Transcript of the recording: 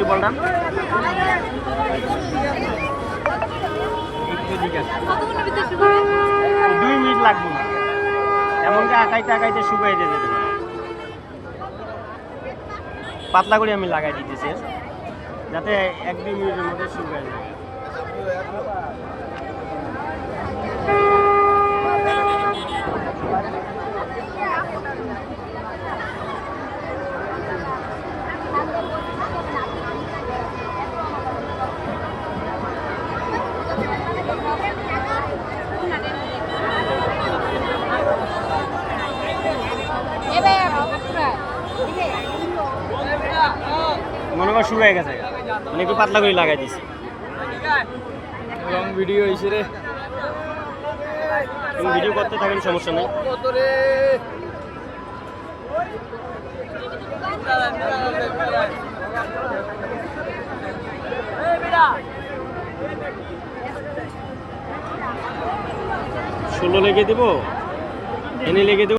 পাল্টান একটু জিজ্ঞাসা 2 মিনিট লাগবে না এমনকি আঁকাইতে আঁকাইতে শুকাই দিয়ে যেতে পারে পাতলা করে আমি লাগাই দিতেছি যাতে 1-2 মিনিটের মধ্যে শুকায় যায় মনে কর শুকায় গেছে মানে একটু পাতলা করে লাগাই দিছি লং ভিডিও হইছে রে তুমি ভিডিও করতে থাকেন সমস্যা নেই ষোলো লেগে দেবো এনে লেগে দেবো